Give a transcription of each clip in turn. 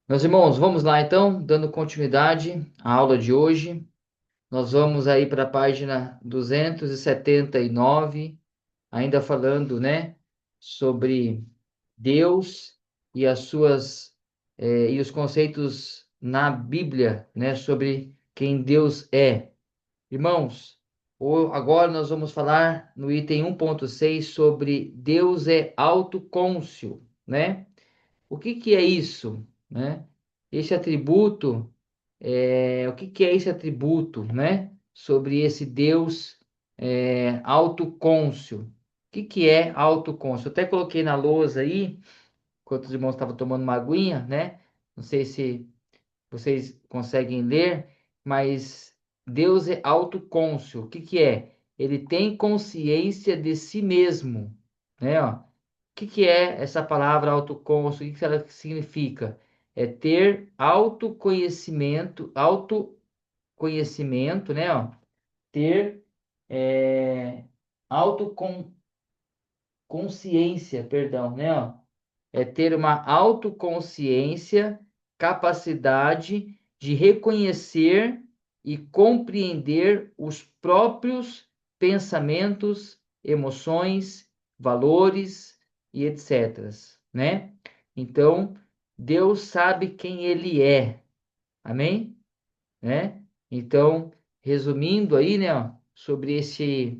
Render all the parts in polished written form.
Meus irmãos, vamos lá então, dando continuidade à aula de hoje. Nós vamos aí para a página 279, ainda falando, né, sobre Deus e as suas e os conceitos na Bíblia, né, sobre quem Deus é. Irmãos, agora nós vamos falar no item 1.6 sobre Deus é autocônscio, né? O que que é isso, né? Esse atributo, o que que é esse atributo, né? Sobre esse Deus autocônscio. O que que é autocônscio? Eu até coloquei na lousa aí, enquanto os irmãos estavam tomando uma aguinha, né? Não sei se vocês conseguem ler, mas Deus é autocônscio. O que que é? Ele tem consciência de si mesmo, né? Ó, que é essa palavra autoconsciência? O que ela significa? É ter autoconhecimento, né? Ó, ter autoconsciência, perdão, né? Ó, é ter uma autoconsciência, capacidade de reconhecer e compreender os próprios pensamentos, emoções, valores e etc, né? Então, Deus sabe quem ele é. Amém? Né? Então, resumindo aí, né, ó, sobre esse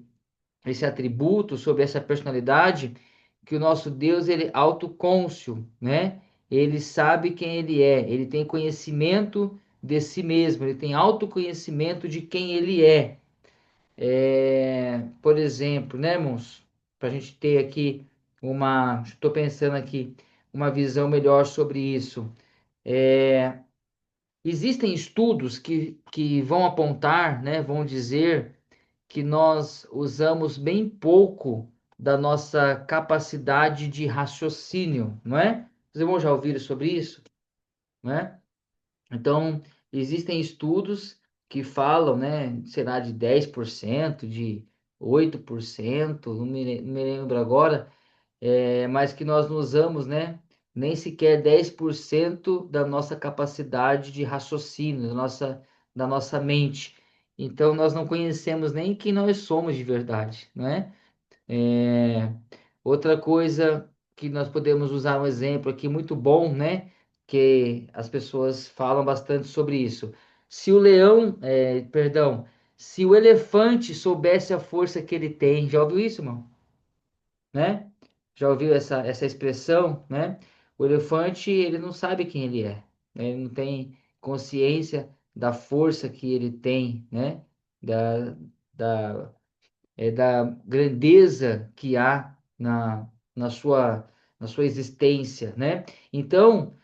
atributo, sobre essa personalidade, que o nosso Deus ele é autocônscio, né? Ele sabe quem ele é, ele tem conhecimento de si mesmo, ele tem autoconhecimento de quem ele é. Por exemplo, né, irmãos? Para a gente ter aqui estou pensando aqui, uma visão melhor sobre isso. Existem estudos que vão apontar, né, vão dizer que nós usamos bem pouco da nossa capacidade de raciocínio, não é? Vocês vão já ouvir sobre isso, não é? Então, existem estudos que falam, né, será de 10%, de 8%, não me lembro agora, mas que nós não usamos, né, nem sequer 10% da nossa capacidade de raciocínio, da nossa mente. Então, nós não conhecemos nem quem nós somos de verdade, né? É, outra coisa que nós podemos usar um exemplo aqui muito bom, né? Que as pessoas falam bastante sobre isso. Se o leão, perdão, se o elefante soubesse a força que ele tem, já ouviu isso, irmão? Né? Já ouviu essa expressão, né? O elefante, ele não sabe quem ele é, né? Ele não tem consciência da força que ele tem, né? Da, da da grandeza que há na sua existência, né? Então,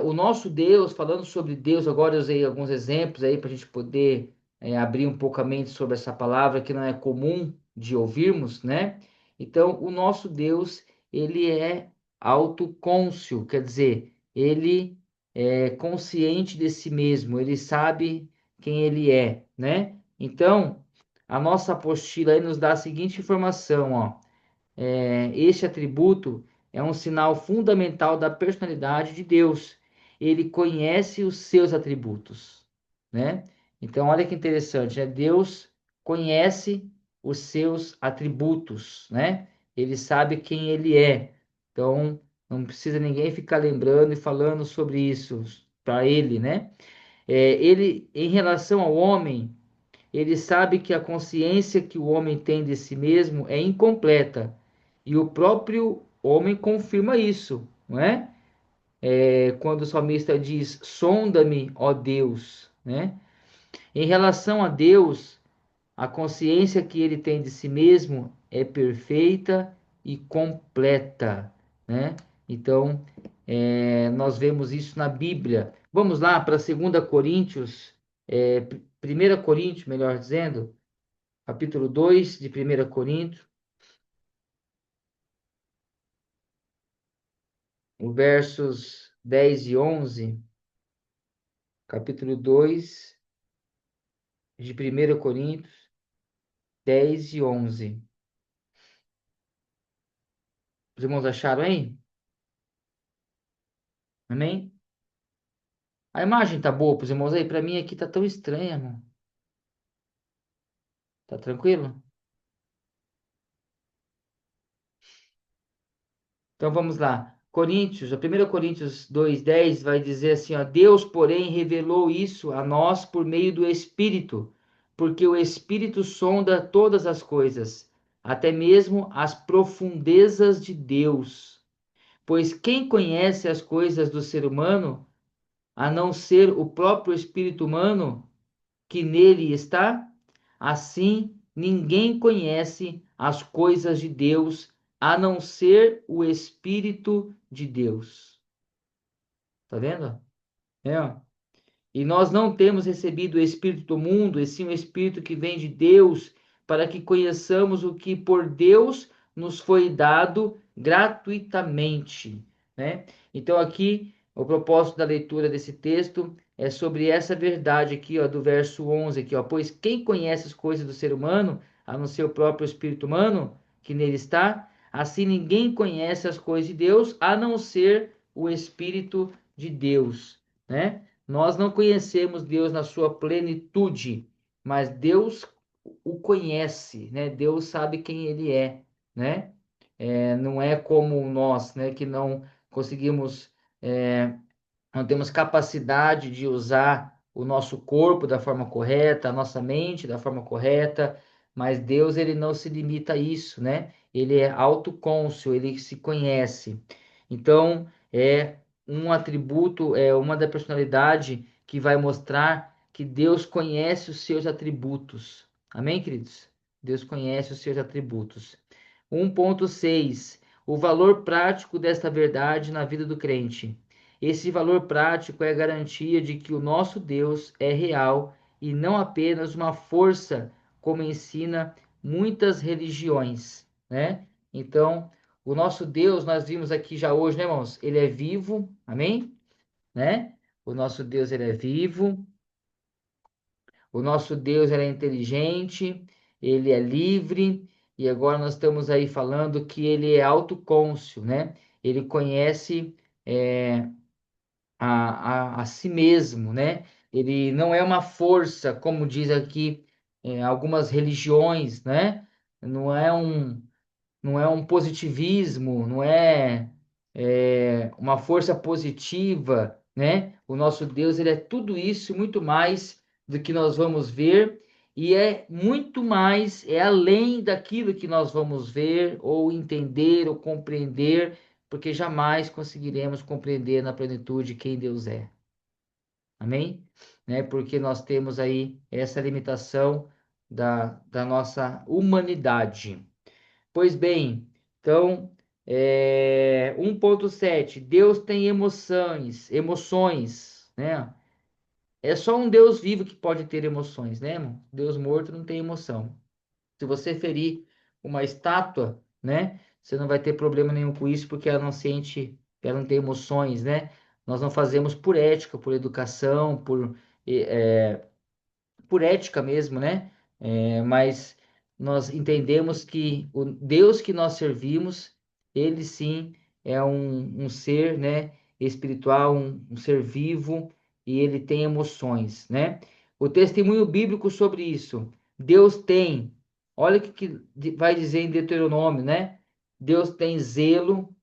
o nosso Deus, falando sobre Deus, agora eu usei alguns exemplos aí para a gente poder abrir um pouco a mente sobre essa palavra que não é comum de ouvirmos, né? Então, o nosso Deus, ele é autocônscio, quer dizer, ele é consciente de si mesmo, ele sabe quem ele é, né? Então, a nossa apostila aí nos dá a seguinte informação, ó. Este atributo é um sinal fundamental da personalidade de Deus. Ele conhece os seus atributos, né? Então, olha que interessante, né? Deus conhece os seus atributos, né? Ele sabe quem ele é. Então, não precisa ninguém ficar lembrando e falando sobre isso para ele, né? Ele, em relação ao homem, ele sabe que a consciência que o homem tem de si mesmo é incompleta. E o próprio homem confirma isso, não é? Quando o salmista diz: sonda-me, ó Deus, né? Em relação a Deus, a consciência que ele tem de si mesmo é perfeita e completa, né? Então, nós vemos isso na Bíblia. Vamos lá para 2 Coríntios, 1 Coríntios, melhor dizendo, capítulo 2 de 1 Coríntios, os versos 10 e 11, capítulo 2 de 1 Coríntios, 10 e 11. Os irmãos acharam aí? Amém? A imagem tá boa pros irmãos aí? Para mim aqui tá tão estranha, irmão. Tá tranquilo? Então vamos lá. Coríntios, a 1 Coríntios 2:10 vai dizer assim, ó, Deus, porém, revelou isso a nós por meio do Espírito, porque o Espírito sonda todas as coisas, até mesmo as profundezas de Deus. Pois quem conhece as coisas do ser humano, a não ser o próprio espírito humano que nele está? Assim, ninguém conhece as coisas de Deus a não ser o Espírito de Deus. Tá vendo? É, ó. E nós não temos recebido o Espírito do mundo, e sim o Espírito que vem de Deus, para que conheçamos o que por Deus nos foi dado gratuitamente, né? Então aqui, o propósito da leitura desse texto é sobre essa verdade aqui, ó, do verso 11 aqui, ó, pois quem conhece as coisas do ser humano, a não ser o próprio espírito humano que nele está, assim ninguém conhece as coisas de Deus, a não ser o Espírito de Deus, né? Nós não conhecemos Deus na sua plenitude, mas Deus o conhece, né? Deus sabe quem ele é, né? Não é como nós, né? Que não conseguimos, não temos capacidade de usar o nosso corpo da forma correta, a nossa mente da forma correta, mas Deus ele não se limita a isso, né? Ele é autocônscio, ele se conhece. Então, é um atributo, é uma da personalidade que vai mostrar que Deus conhece os seus atributos. Amém, queridos? Deus conhece os seus atributos. 1.6. O valor prático desta verdade na vida do crente. Esse valor prático é a garantia de que o nosso Deus é real e não apenas uma força, como ensina muitas religiões, né? Então, o nosso Deus, nós vimos aqui já hoje, né, irmãos? Ele é vivo, amém? Né? O nosso Deus, ele é vivo. O nosso Deus, ele é inteligente, ele é livre. E agora nós estamos aí falando que ele é autocônscio, né? Ele conhece é, a si mesmo, né? Ele não é uma força, como diz aqui algumas religiões, né? Não é um, não é um positivismo, não é, uma força positiva, né? O nosso Deus, ele é tudo isso e muito mais do que nós vamos ver, e é muito mais, é além daquilo que nós vamos ver, ou entender, ou compreender, porque jamais conseguiremos compreender na plenitude quem Deus é. Amém? Né? Porque nós temos aí essa limitação da nossa humanidade. Pois bem, então, 1.7, Deus tem emoções, né? É só um Deus vivo que pode ter emoções, né, irmão? Deus morto não tem emoção. Se você ferir uma estátua, né, você não vai ter problema nenhum com isso, porque ela não sente, ela não tem emoções, né? Nós não fazemos por ética, por educação, por ética mesmo, né? Mas nós entendemos que o Deus que nós servimos, ele sim é um ser, né, espiritual, um ser vivo, e ele tem emoções, né? O testemunho bíblico sobre isso, Deus tem, olha o que vai dizer em Deuteronômio, né? Deus tem zelo.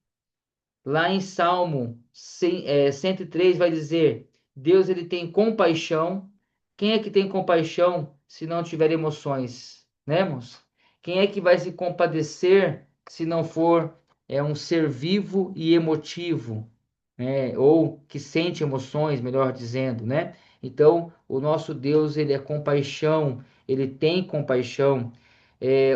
Lá em Salmo 103 vai dizer: Deus ele tem compaixão. Quem é que tem compaixão se não tiver emoções, né, irmãos? Quem é que vai se compadecer se não for um ser vivo e emotivo, né? Ou que sente emoções, melhor dizendo, né? Então, o nosso Deus ele é compaixão, ele tem compaixão.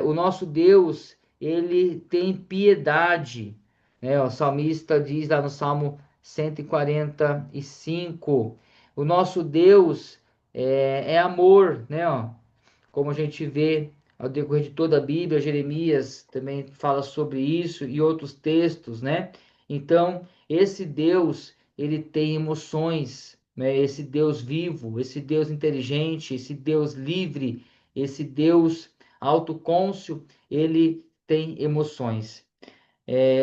O nosso Deus ele tem piedade, né? O salmista diz lá no Salmo 145, o nosso Deus é amor, né? Ó, como a gente vê ao decorrer de toda a Bíblia, Jeremias também fala sobre isso e outros textos, né? Então, esse Deus, ele tem emoções, né? Esse Deus vivo, esse Deus inteligente, esse Deus livre, esse Deus autocônscio, ele tem emoções.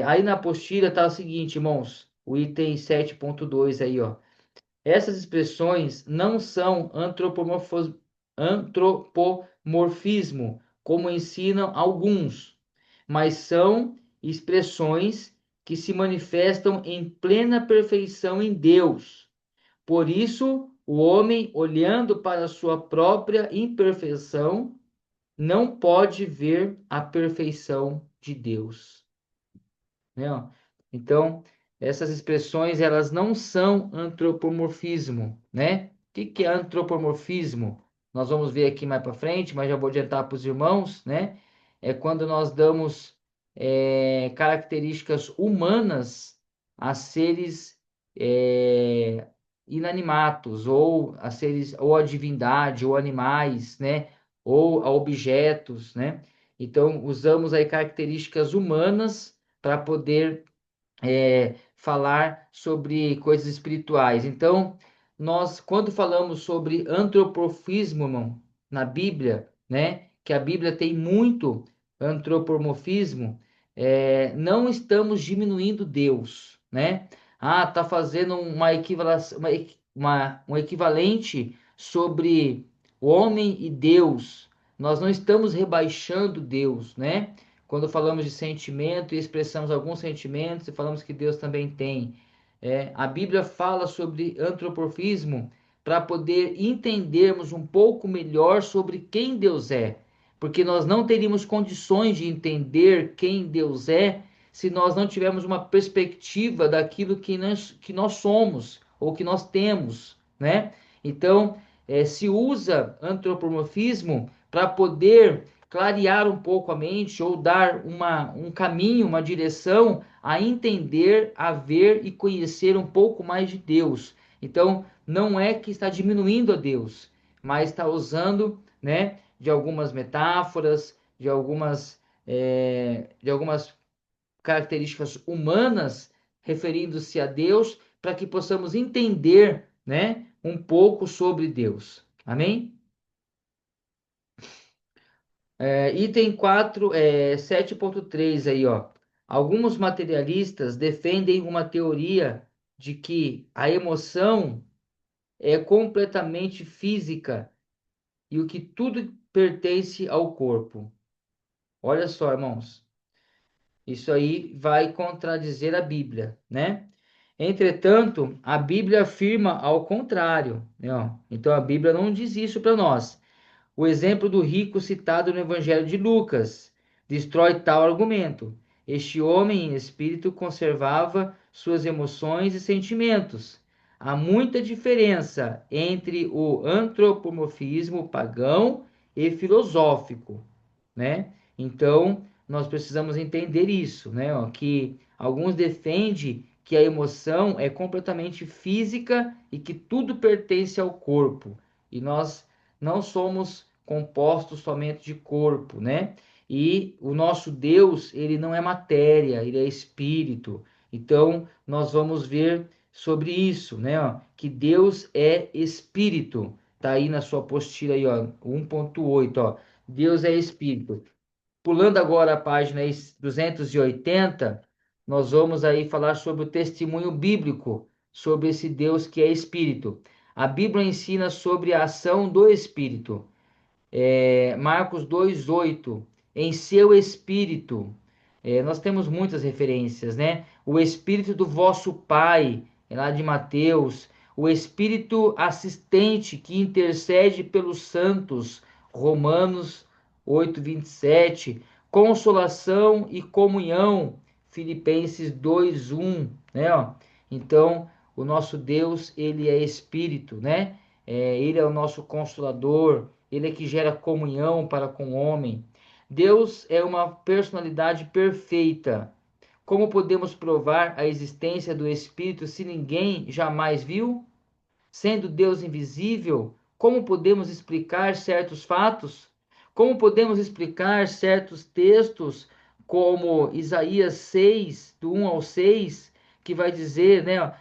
Aí na apostila tá o seguinte, irmãos, o item 7.2 aí, ó. Essas expressões não são antropomorfismo, como ensinam alguns, mas são expressões que se manifestam em plena perfeição em Deus. Por isso, o homem, olhando para a sua própria imperfeição, não pode ver a perfeição de Deus, né? Ó. Então, essas expressões, elas não são antropomorfismo, né? O que que é antropomorfismo? Nós vamos ver aqui mais para frente, mas já vou adiantar para os irmãos, né? É quando nós damos características humanas a seres é, inanimatos, ou a seres, ou a divindade, ou animais, né? Ou a objetos, né? Então, usamos aí características humanas para poder falar sobre coisas espirituais. Então, nós, quando falamos sobre antropomorfismo, irmão, na Bíblia, né, que a Bíblia tem muito antropomorfismo, não estamos diminuindo Deus, né? Ah, tá fazendo uma equivalação, um equivalente sobre o homem e Deus. Nós não estamos rebaixando Deus, né? Quando falamos de sentimento e expressamos alguns sentimentos e falamos que Deus também tem. A Bíblia fala sobre antropomorfismo para poder entendermos um pouco melhor sobre quem Deus é, porque nós não teríamos condições de entender quem Deus é se nós não tivermos uma perspectiva daquilo que nós somos ou que nós temos, né? Então, se usa antropomorfismo para poder clarear um pouco a mente ou dar um caminho, uma direção a entender, a ver e conhecer um pouco mais de Deus. Então, não é que está diminuindo a Deus, mas está usando, né, de algumas metáforas, de algumas características humanas referindo-se a Deus, para que possamos entender, né, um pouco sobre Deus. Amém? Item 4, 7.3 aí, ó. Alguns materialistas defendem uma teoria de que a emoção é completamente física e o que tudo pertence ao corpo. Olha só, irmãos, isso aí vai contradizer a Bíblia, né? Entretanto, a Bíblia afirma ao contrário, né? Ó. Então a Bíblia não diz isso para nós. O exemplo do rico citado no Evangelho de Lucas destrói tal argumento. Este homem em espírito conservava suas emoções e sentimentos. Há muita diferença entre o antropomorfismo pagão e filosófico, né? Então, nós precisamos entender isso, né? Ó, que alguns defendem que a emoção é completamente física e que tudo pertence ao corpo. E nós não somos compostos somente de corpo, né? E o nosso Deus, ele não é matéria, ele é espírito. Então, nós vamos ver sobre isso, né? Ó, que Deus é espírito. Tá aí na sua apostila aí, ó, 1.8, ó. Deus é espírito. Pulando agora a página 280, nós vamos aí falar sobre o testemunho bíblico sobre esse Deus que é espírito. A Bíblia ensina sobre a ação do espírito. Marcos 2:8, em seu espírito. Nós temos muitas referências, né? O espírito do vosso Pai, lá de Mateus, o espírito assistente que intercede pelos santos, Romanos 8:27, consolação e comunhão, Filipenses 2:1, né? Ó. Então, o nosso Deus, ele é espírito, né? Ele é o nosso consolador, ele é que gera comunhão para com o homem. Deus é uma personalidade perfeita. Como podemos provar a existência do Espírito se ninguém jamais viu? Sendo Deus invisível, como podemos explicar certos fatos? Como podemos explicar certos textos, como Isaías 6, do 1 ao 6, que vai dizer, né,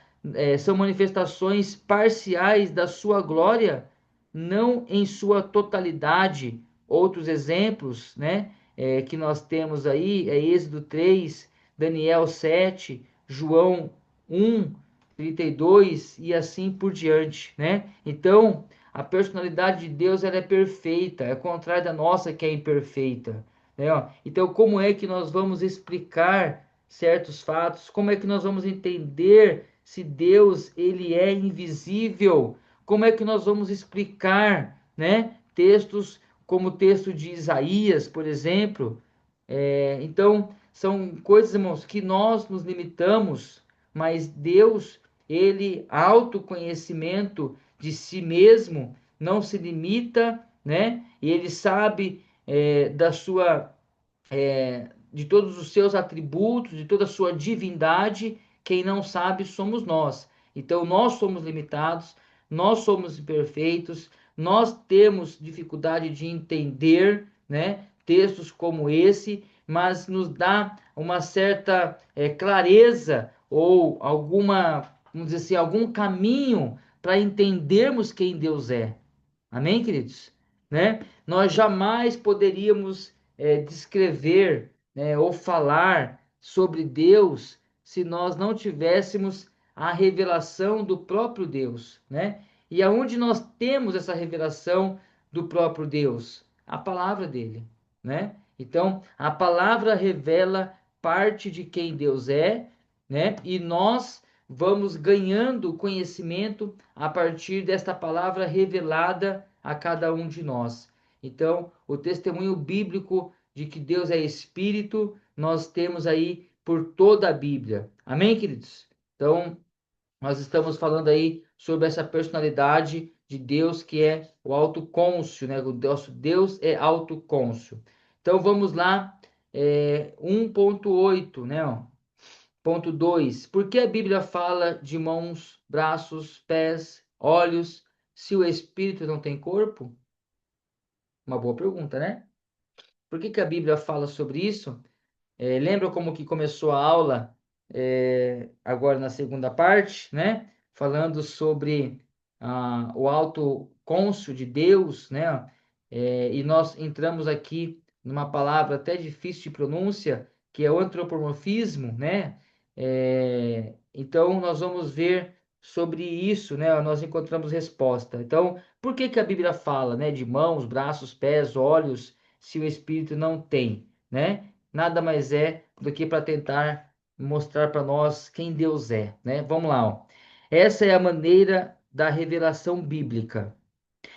são manifestações parciais da sua glória, não em sua totalidade. Outros exemplos, né, que nós temos aí, Êxodo 3, Daniel 7, João 1, 32 e assim por diante, né? Então, a personalidade de Deus ela é perfeita, é contrário da nossa que é imperfeita, né? Ó, então, como é que nós vamos explicar certos fatos? Como é que nós vamos entender se Deus ele é invisível? Como é que nós vamos explicar, né? Textos como o texto de Isaías, por exemplo. Então, são coisas, irmãos, que nós nos limitamos, mas Deus, ele, autoconhecimento de si mesmo, não se limita, né? E ele sabe da sua de todos os seus atributos, de toda a sua divindade, quem não sabe somos nós. Então nós somos limitados, nós somos imperfeitos, nós temos dificuldade de entender, né, textos como esse, mas nos dá uma certa clareza ou alguma, vamos dizer assim, algum caminho para entendermos quem Deus é. Amém, queridos? Né? Nós jamais poderíamos descrever, né, ou falar sobre Deus se nós não tivéssemos a revelação do próprio Deus, né? E aonde nós temos essa revelação do próprio Deus? A palavra dele, né? Então, a palavra revela parte de quem Deus é, né? E nós vamos ganhando conhecimento a partir desta palavra revelada a cada um de nós. Então, o testemunho bíblico de que Deus é Espírito, nós temos aí por toda a Bíblia. Amém, queridos? Então, nós estamos falando aí sobre essa personalidade de Deus que é o autocônscio, né? O nosso Deus é autocônscio. Então, vamos lá, 1.8, né? Ó. Ponto 2. Por que a Bíblia fala de mãos, braços, pés, olhos, se o espírito não tem corpo? Uma boa pergunta, né? Por que a Bíblia fala sobre isso? Lembra como que começou a aula agora na segunda parte, né? Falando sobre o alto cônscio de Deus, né? E nós entramos aqui numa palavra até difícil de pronúncia, que é o antropomorfismo, né? Então nós vamos ver sobre isso, né? Nós encontramos resposta. Então, por que a Bíblia fala, né? De mãos, braços, pés, olhos, se o Espírito não tem, né? Nada mais é do que para tentar mostrar para nós quem Deus é, né? Vamos lá, ó. Essa é a maneira da revelação bíblica.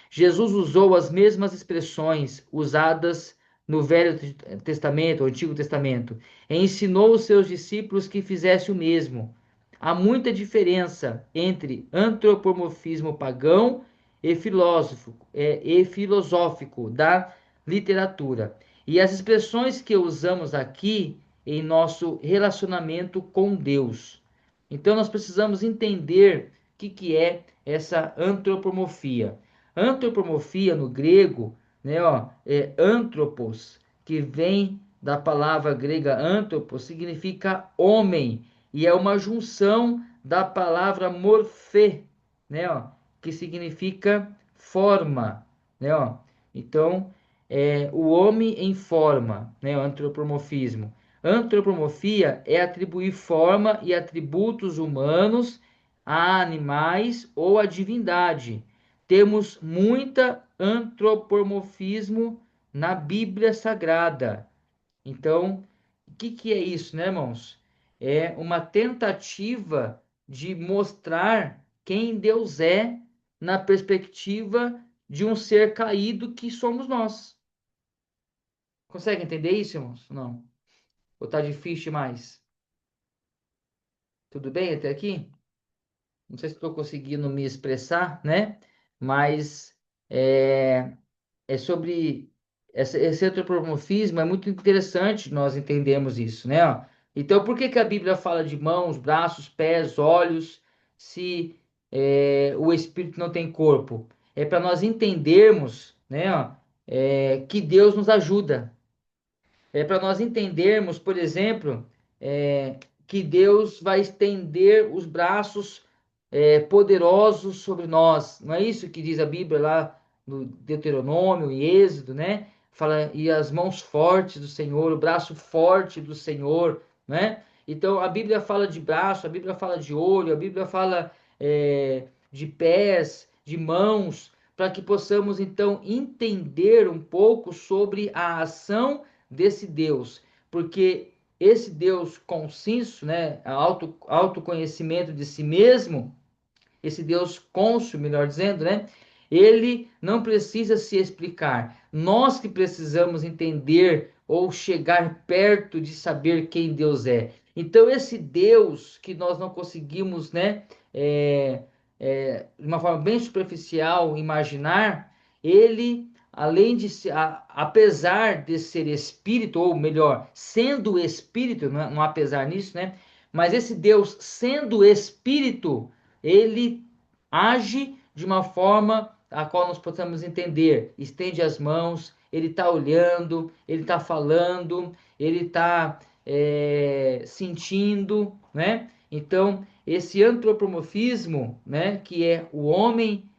Jesus usou as mesmas expressões usadas no Velho Testamento, o Antigo Testamento, e ensinou os seus discípulos que fizessem o mesmo. Há muita diferença entre antropomorfismo pagão e filosófico da literatura. E as expressões que usamos aqui em nosso relacionamento com Deus. Então nós precisamos entender que é essa antropomorfia. Antropomorfia no grego, né, ó, é antropos, que vem da palavra grega antropos, significa homem, e é uma junção da palavra morfê, né, ó, que significa forma, né, ó. Então, o homem em forma, né, o antropomorfismo. Antropomorfia é atribuir forma e atributos humanos a animais ou a divindade. Temos muita antropomorfismo na Bíblia Sagrada. Então, o que é isso, né, irmãos? É uma tentativa de mostrar quem Deus é na perspectiva de um ser caído que somos nós. Consegue entender isso, irmãos? Não. Ou tá difícil demais? Tudo bem até aqui? Não sei se estou conseguindo me expressar, né? Mas é, é sobre esse antropomorfismo, é muito interessante nós entendermos isso, né? Ó. Então, por que a Bíblia fala de mãos, braços, pés, olhos, se o espírito não tem corpo? É para nós entendermos, né? Ó, que Deus nos ajuda. É para nós entendermos, por exemplo, que Deus vai estender os braços poderosos sobre nós. Não é isso que diz a Bíblia lá no Deuteronômio e Êxodo, né? Fala, e as mãos fortes do Senhor, o braço forte do Senhor, né? Então a Bíblia fala de braço, a Bíblia fala de olho, a Bíblia fala de pés, de mãos, para que possamos então entender um pouco sobre a ação desse Deus, porque esse Deus conciso, né, autoconhecimento de si mesmo, esse Deus cônsul, melhor dizendo, né? Ele não precisa se explicar. Nós que precisamos entender ou chegar perto de saber quem Deus é. Então, esse Deus que nós não conseguimos, né, de uma forma bem superficial, imaginar, ele, além de ser, apesar de ser espírito, ou melhor, sendo espírito, não há apesar nisso, né? Mas esse Deus, sendo espírito, ele age de uma forma a qual nós possamos entender. Estende as mãos, ele está olhando, ele está falando, ele está sentindo, né? Então, esse antropomorfismo, né, que é o homem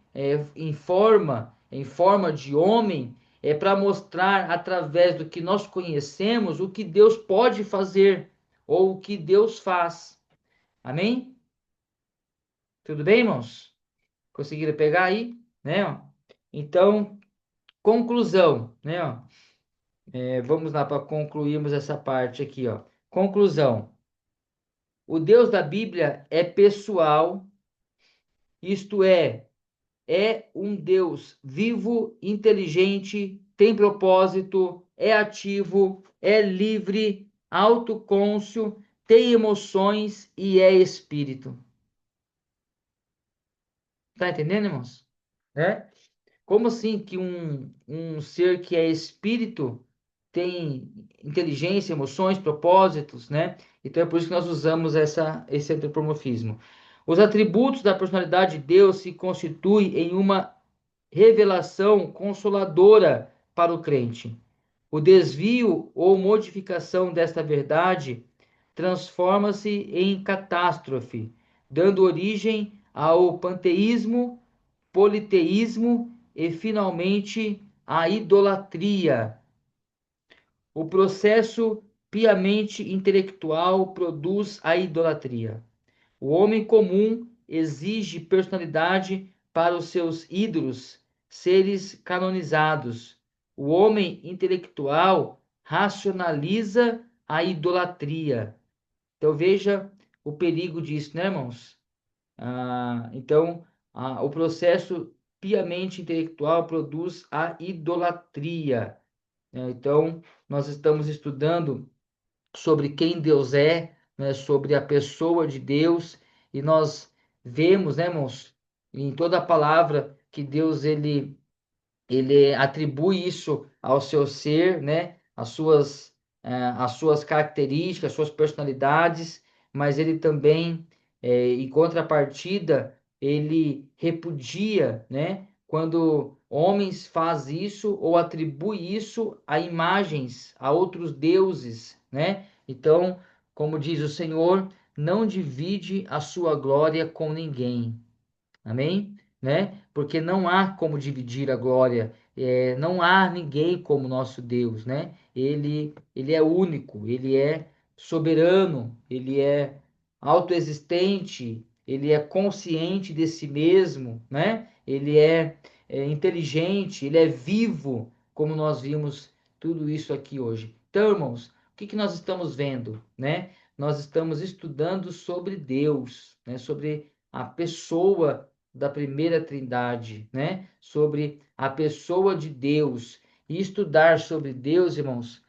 em forma de homem, é para mostrar através do que nós conhecemos o que Deus pode fazer ou o que Deus faz. Amém? Tudo bem, irmãos? Conseguiram pegar aí, né? Ó? Então, conclusão, né? Ó? Vamos lá para concluirmos essa parte aqui, ó. Conclusão. O Deus da Bíblia é pessoal, isto é um Deus vivo, inteligente, tem propósito, é ativo, é livre, autoconscio, tem emoções e é espírito. Tá entendendo, irmãos? É? Como assim que um ser que é espírito tem inteligência, emoções, propósitos, né? Então é por isso que nós usamos esse antropomorfismo. Os atributos da personalidade de Deus se constituem em uma revelação consoladora para o crente. O desvio ou modificação desta verdade transforma-se em catástrofe, dando origem ao panteísmo, politeísmo e, finalmente, à idolatria. O processo piamente intelectual produz a idolatria. O homem comum exige personalidade para os seus ídolos, seres canonizados. O homem intelectual racionaliza a idolatria. Então veja o perigo disso, né, irmãos? Então, o processo piamente intelectual produz a idolatria, né? Então, nós estamos estudando sobre quem Deus é, né, sobre a pessoa de Deus, e nós vemos, né, irmãos, em toda a palavra que Deus ele atribui isso ao seu ser, né, as suas características, as suas personalidades, mas ele também, em contrapartida, ele repudia, né, quando homens faz isso ou atribui isso a imagens, a outros deuses, né? Então, como diz o Senhor, não divide a sua glória com ninguém. Amém? Né? Porque não há como dividir a glória, não há ninguém como nosso Deus, né? Ele é único, ele é soberano, ele é autoexistente, ele é consciente de si mesmo, né? Ele é inteligente, ele é vivo, como nós vimos tudo isso aqui hoje. Então, irmãos, o que que nós estamos vendo, né? Nós estamos estudando sobre Deus, né? Sobre a pessoa da primeira Trindade, né? Sobre a pessoa de Deus. E estudar sobre Deus, irmãos,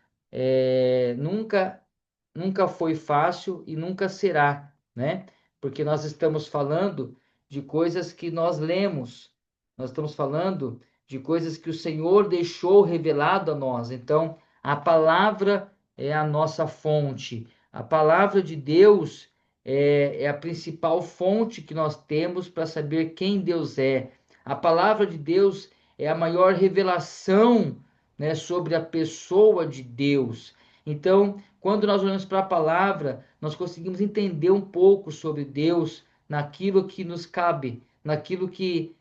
nunca foi fácil e nunca será, né? Porque nós estamos falando de coisas que nós lemos, nós estamos falando de coisas que o Senhor deixou revelado a nós. Então, a palavra é a nossa fonte. A palavra de Deus é a principal fonte que nós temos para saber quem Deus é. A palavra de Deus é a maior revelação, né, sobre a pessoa de Deus. Então, quando nós olhamos para a palavra, nós conseguimos entender um pouco sobre Deus naquilo que nos cabe, naquilo que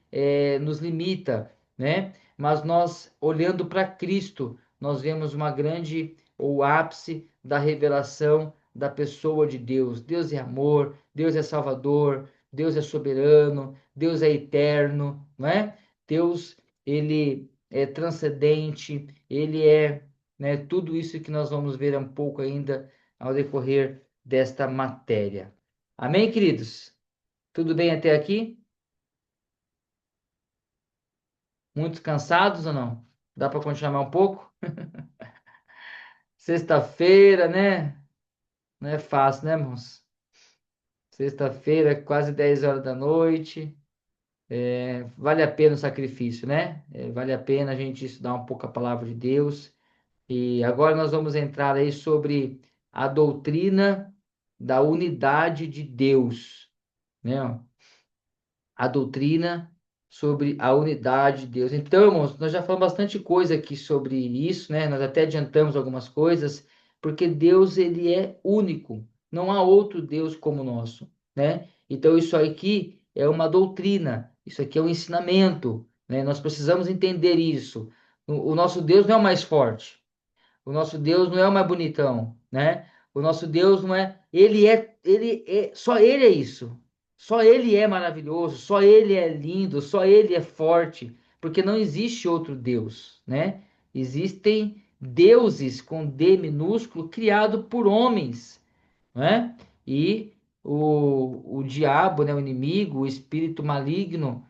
nos limita, né? Mas nós, olhando para Cristo, nós vemos uma grande, ou ápice da revelação da pessoa de Deus. Deus é amor, Deus é salvador, Deus é soberano, Deus é eterno, não é? Deus, ele é transcendente, ele é, né, tudo isso que nós vamos ver um pouco ainda ao decorrer desta matéria. Amém, queridos? Tudo bem até aqui? Muitos cansados ou não? Dá para continuar mais um pouco? Sexta-feira, né? Não é fácil, né, irmãos? Sexta-feira, quase 10 horas da noite. Vale a pena o sacrifício, né? Vale a pena a gente estudar um pouco a palavra de Deus. E agora nós vamos entrar aí sobre a doutrina da unidade de Deus, né? A doutrina sobre a unidade de Deus. Então, irmãos, nós já falamos bastante coisa aqui sobre isso, né? Nós até adiantamos algumas coisas, porque Deus, ele é único. Não há outro Deus como o nosso, né? Então, isso aqui é uma doutrina, isso aqui é um ensinamento, né? Nós precisamos entender isso. O nosso Deus não é o mais forte. O nosso Deus não é o mais bonitão, né? O nosso Deus não é, só ele é isso. Só ele é maravilhoso, só ele é lindo, só ele é forte, porque não existe outro Deus, né? Existem deuses com D minúsculo criado por homens, né? E o diabo, né, o inimigo, o espírito maligno,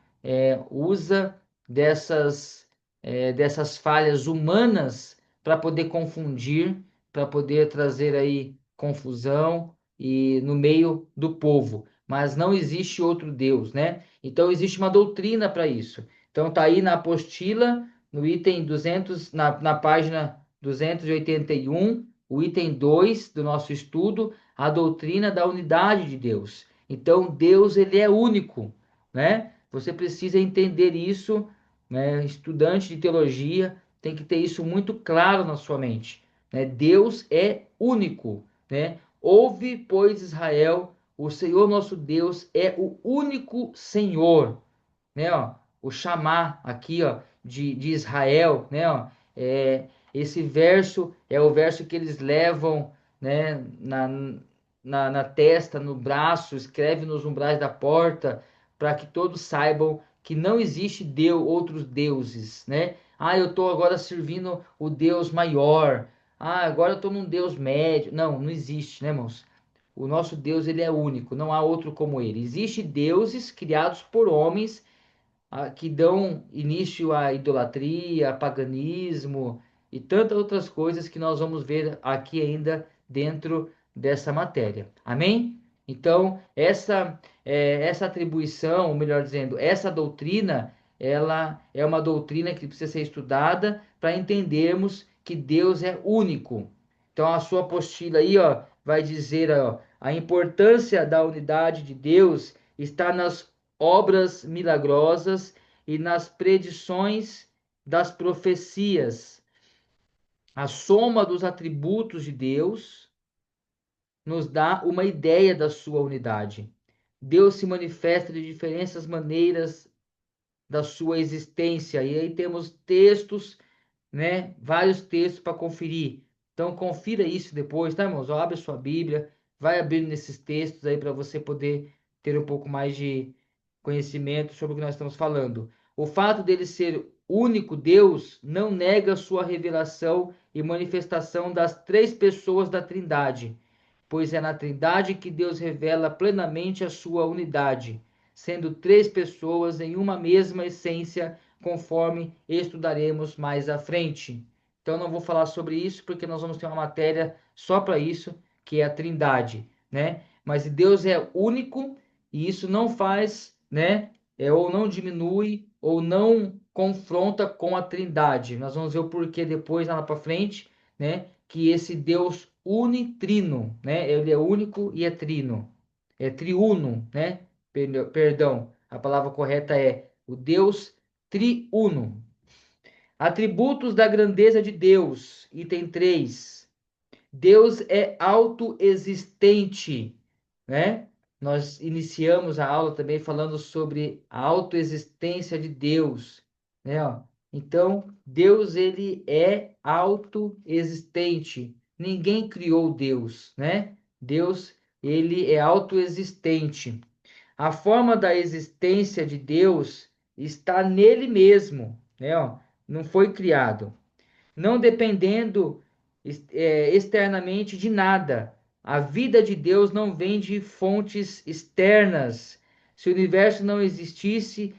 usa dessas falhas humanas para poder confundir, para poder trazer aí confusão e no meio do povo. Mas não existe outro Deus, né? Então existe uma doutrina para isso. Então tá aí na apostila, no item 200, na página 281, o item 2 do nosso estudo, a doutrina da unidade de Deus. Então, Deus, ele é único, né? Você precisa entender isso, né? Estudante de teologia tem que ter isso muito claro na sua mente, né? Deus é único, né? Ouve, pois, Israel, o Senhor nosso Deus é o único Senhor, né, ó, o chamar aqui, ó, de Israel, né, ó, esse verso é o verso que eles levam, né, na testa, no braço, escreve nos umbrais da porta, para que todos saibam que não existe Deus, outros deuses, né? Ah, eu estou agora servindo o Deus maior. Ah, agora eu estou num Deus médio. Não, não existe, né, irmãos? O nosso Deus, ele é único, não há outro como ele. Existem deuses criados por homens que dão início à idolatria, a paganismo e tantas outras coisas que nós vamos ver aqui ainda dentro dessa matéria. Amém? Então, essa atribuição, ou melhor dizendo, essa doutrina, ela é uma doutrina que precisa ser estudada para entendermos que Deus é único. Então, a sua apostila aí, ó, vai dizer, ó, a importância da unidade de Deus está nas obras milagrosas e nas predições das profecias. A soma dos atributos de Deus nos dá uma ideia da sua unidade. Deus se manifesta de diferentes maneiras da sua existência. E aí temos textos, né? Vários textos para conferir. Então confira isso depois, tá, irmãos? Ó, abre a sua Bíblia, vai abrindo nesses textos aí para você poder ter um pouco mais de conhecimento sobre o que nós estamos falando. O fato dele ser único Deus não nega sua revelação e manifestação das três pessoas da Trindade, pois é na Trindade que Deus revela plenamente a sua unidade, sendo três pessoas em uma mesma essência, conforme estudaremos mais à frente. Então não vou falar sobre isso porque nós vamos ter uma matéria só para isso, que é a Trindade, né? Mas Deus é único e isso não faz, né? Ou não diminui ou não confronta com a Trindade. Nós vamos ver o porquê depois lá para frente, né? Que esse Deus unitrino, né? Ele é único e é trino, é triuno, né? Perdão, a palavra correta é o Deus triuno. Atributos da grandeza de Deus, item 3. Deus é autoexistente, né? Nós iniciamos a aula também falando sobre a autoexistência de Deus, né? Ó, então, Deus ele é autoexistente. Ninguém criou Deus, né? Deus, ele é autoexistente. A forma da existência de Deus está nele mesmo, né? Ó, não foi criado, não dependendo externamente de nada. A vida de Deus não vem de fontes externas. Se o universo não existisse,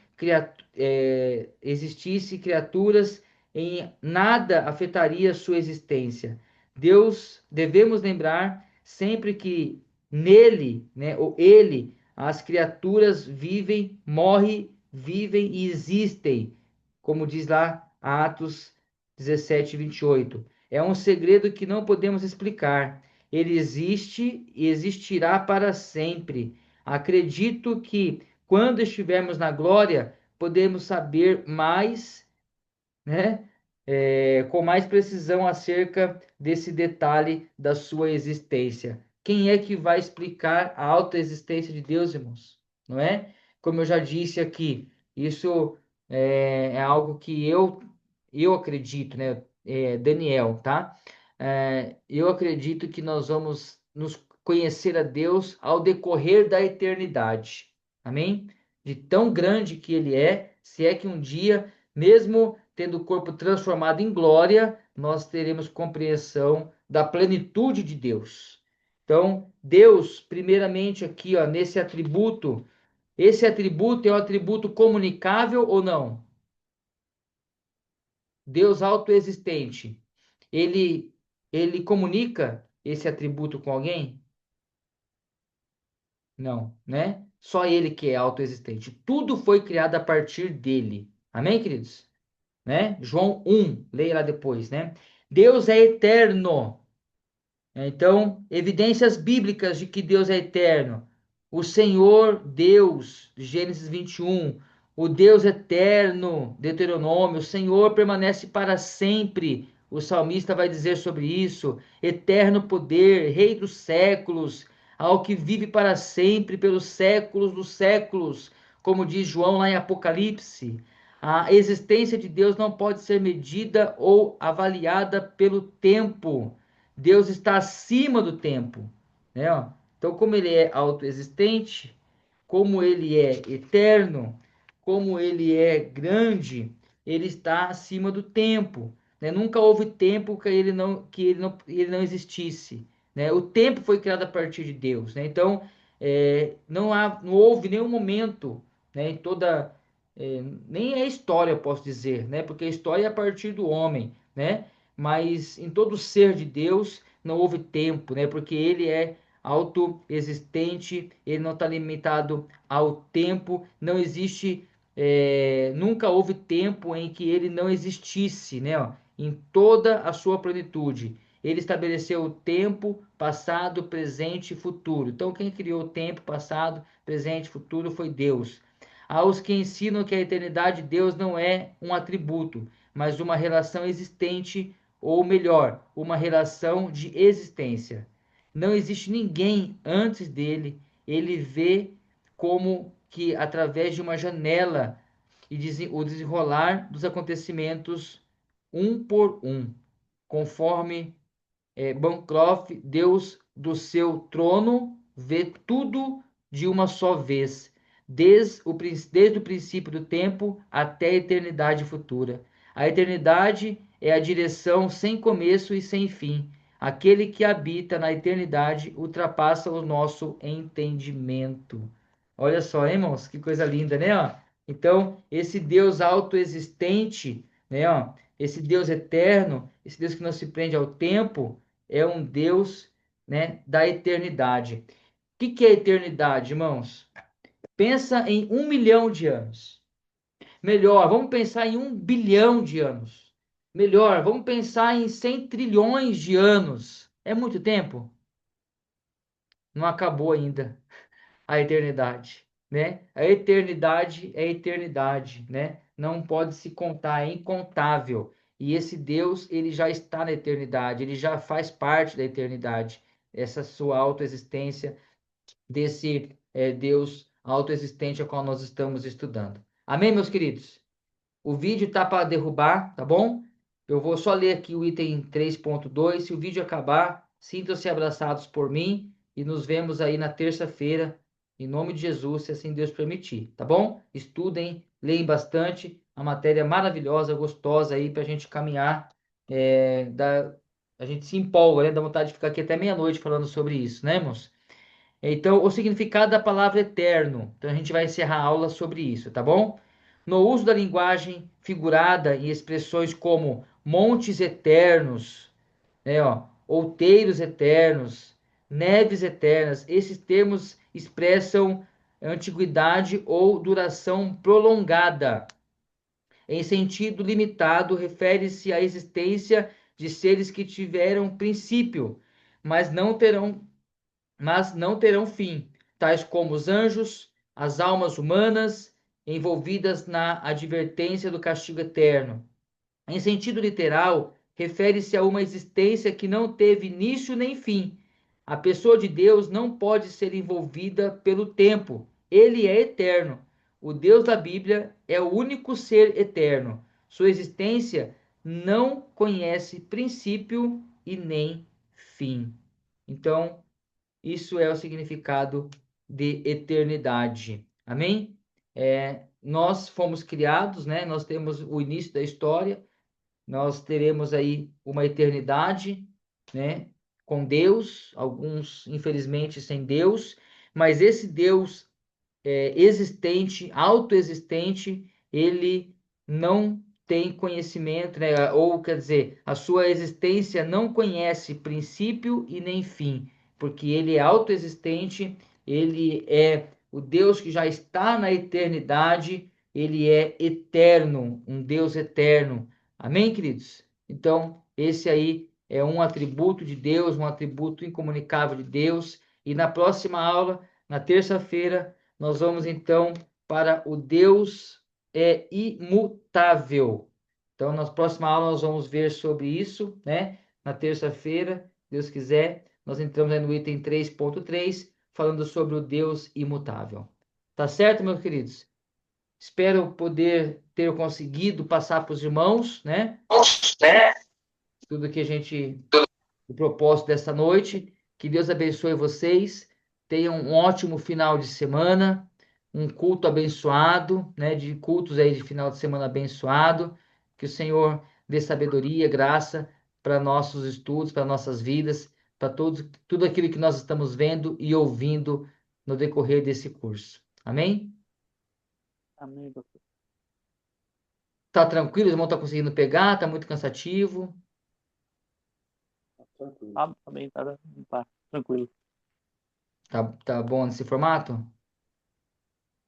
existisse criaturas, em nada afetaria sua existência. Deus, devemos lembrar sempre que nele, né, ou ele, as criaturas vivem, morrem, vivem e existem, como diz lá Atos 17:28. É um segredo que não podemos explicar. Ele existe e existirá para sempre. Acredito que quando estivermos na glória, podemos saber mais, né? Com mais precisão acerca desse detalhe da sua existência. Quem é que vai explicar a autoexistência de Deus, irmãos? Não é? Como eu já disse aqui, isso é algo que eu acredito, né? Daniel, tá? Eu acredito que nós vamos nos conhecer a Deus ao decorrer da eternidade. Amém? De tão grande que Ele é, se é que um dia, mesmo tendo o corpo transformado em glória, nós teremos compreensão da plenitude de Deus. Então, Deus, primeiramente aqui, ó, nesse atributo, esse atributo é um atributo comunicável ou não? Deus autoexistente. Ele ele comunica esse atributo com alguém? Não, né? Só ele que é autoexistente. Tudo foi criado a partir dele. Amém, queridos? Né? João 1, leia lá depois, né? Deus é eterno. Então, evidências bíblicas de que Deus é eterno. O Senhor Deus, Gênesis 21. O Deus eterno, Deuteronômio. O Senhor permanece para sempre. O salmista vai dizer sobre isso. Eterno poder, Rei dos séculos, ao que vive para sempre, pelos séculos dos séculos. Como diz João lá em Apocalipse. A existência de Deus não pode ser medida ou avaliada pelo tempo. Deus está acima do tempo, né? Ó. Então, como ele é autoexistente, como ele é eterno, como ele é grande, ele está acima do tempo, né? Nunca houve tempo que ele não existisse, né? O tempo foi criado a partir de Deus, né? Então, não houve nenhum momento, né? Em toda nem é história, eu posso dizer, né? Porque a história é a partir do homem, né? Mas em todo ser de Deus não houve tempo, né? Porque ele é autoexistente, ele não está limitado ao tempo, não existe, nunca houve tempo em que ele não existisse, né? Ó, em toda a sua plenitude. Ele estabeleceu o tempo, passado, presente e futuro. Então, quem criou o tempo, passado, presente e futuro foi Deus. Aos que ensinam que a eternidade de Deus não é um atributo, mas uma relação existente, ou melhor, uma relação de existência. Não existe ninguém antes dele. Ele vê como que através de uma janela e o desenrolar dos acontecimentos um por um, conforme Bancroft, Deus do seu trono vê tudo de uma só vez, desde o princípio do tempo até a eternidade futura. A eternidade é a direção sem começo e sem fim. Aquele que habita na eternidade ultrapassa o nosso entendimento. Olha só, hein, irmãos, que coisa linda, né? Ó? Então, esse Deus autoexistente, né? Ó, esse Deus eterno, esse Deus que não se prende ao tempo, é um Deus, né, da eternidade. O que é eternidade, irmãos? Pensa em 1 milhão de anos. Melhor, vamos pensar em 1 bilhão de anos. Melhor, vamos pensar em 100 trilhões de anos. É muito tempo? Não acabou ainda a eternidade, né? A eternidade é eternidade, né? Não pode se contar, é incontável. E esse Deus, ele já está na eternidade, ele já faz parte da eternidade. Essa sua autoexistência desse Deus autoexistente a qual nós estamos estudando. Amém, meus queridos? O vídeo tá para derrubar, tá bom? Eu vou só ler aqui o item 3.2. Se o vídeo acabar, sintam-se abraçados por mim e nos vemos aí na terça-feira, em nome de Jesus, se assim Deus permitir, tá bom? Estudem, leem bastante, a matéria maravilhosa, gostosa aí para a gente caminhar, a gente se empolga, né? Dá vontade de ficar aqui até meia-noite falando sobre isso, né, irmãos? Então, o significado da palavra eterno. Então, a gente vai encerrar a aula sobre isso, tá bom? No uso da linguagem figurada em expressões como montes eternos, né, ó, outeiros eternos, neves eternas, esses termos expressam antiguidade ou duração prolongada. Em sentido limitado, refere-se à existência de seres que tiveram princípio, mas não terão fim, tais como os anjos, as almas humanas envolvidas na advertência do castigo eterno. Em sentido literal, refere-se a uma existência que não teve início nem fim. A pessoa de Deus não pode ser envolvida pelo tempo. Ele é eterno. O Deus da Bíblia é o único ser eterno. Sua existência não conhece princípio e nem fim. Então, isso é o significado de eternidade. Amém? Nós fomos criados, né? Nós temos o início da história, nós teremos aí uma eternidade, né? Com Deus, alguns infelizmente sem Deus, mas esse Deus existente, autoexistente, ele não tem conhecimento, né? Ou quer dizer, a sua existência não conhece princípio e nem fim, porque ele é autoexistente, ele é o Deus que já está na eternidade, ele é eterno, um Deus eterno. Amém, queridos? Então, esse aí é um atributo de Deus, um atributo incomunicável de Deus. E na próxima aula, na terça-feira, nós vamos então para o Deus imutável. Então, na próxima aula nós vamos ver sobre isso, né? Na terça-feira, Deus quiser, nós entramos aí no item 3.3, falando sobre o Deus imutável. Tá certo, meus queridos? Espero poder ter conseguido passar para os irmãos, né? Tudo que a gente o propósito dessa noite. Que Deus abençoe vocês. Tenham um ótimo final de semana, um culto abençoado, né? De cultos aí de final de semana abençoado. Que o Senhor dê sabedoria, graça para nossos estudos, para nossas vidas, para tudo aquilo que nós estamos vendo e ouvindo no decorrer desse curso. Amém? Amém, pastor. Tá tranquilo? Os irmãos estão conseguindo pegar? Tá muito cansativo? Tranquilo. Tá bem, tá tranquilo. Tá bom nesse formato?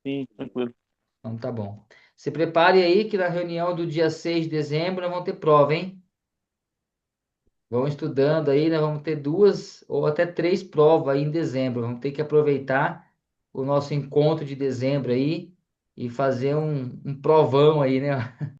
Sim, tranquilo. Então tá bom. Se prepare aí que na reunião do dia 6 de dezembro nós vamos ter prova, hein? Vão estudando aí, nós vamos ter duas ou até três provas aí em dezembro. Vamos ter que aproveitar o nosso encontro de dezembro aí e fazer um provão aí, né?